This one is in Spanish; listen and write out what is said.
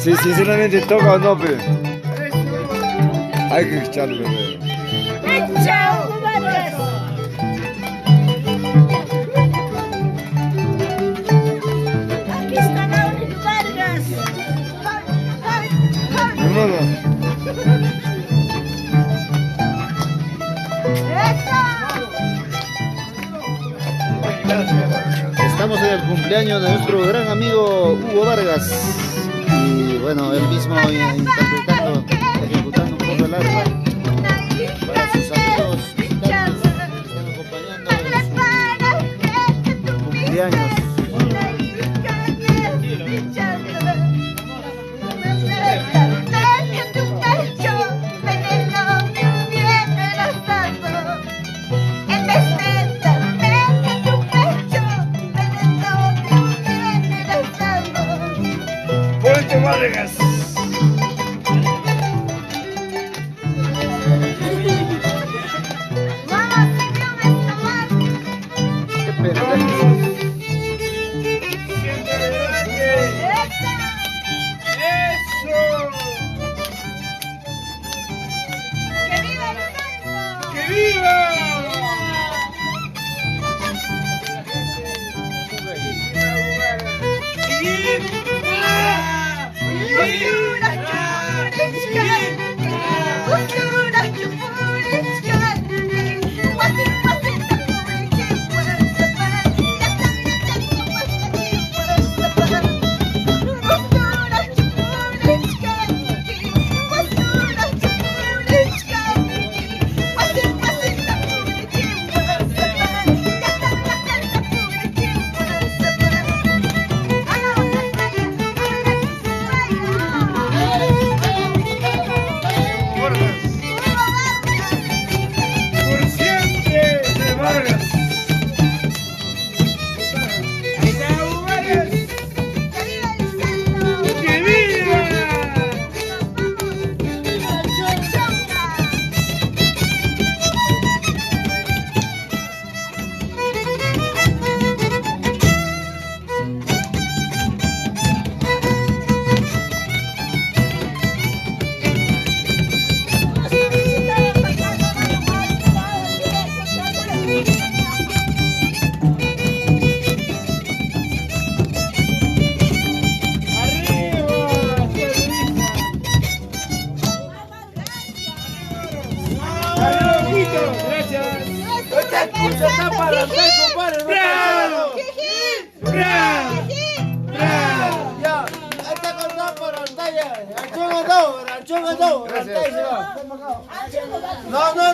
Sí, sinceramente toca o no, pero hay que echarlo. ¡Chao, Vargas! Aquí está Mauricio Vargas. Mi modo. Estamos en el cumpleaños de nuestro gran amigo Hugo Vargas. Y bueno, él mismo interpretando, ejecutando un poco el arpa para sus amigos visitantes que están acompañando en su cumpleaños. Vargas. Qué pena. ¡Que viva! Vargas. Gracias. Esta excusa está para atrás, compadre. ¡Bravo! ¡Bravo! ¡Bravo! Ya, esta cortada por pantalla. Ranchón andó, ranchón andó. Gracias. No, no, no.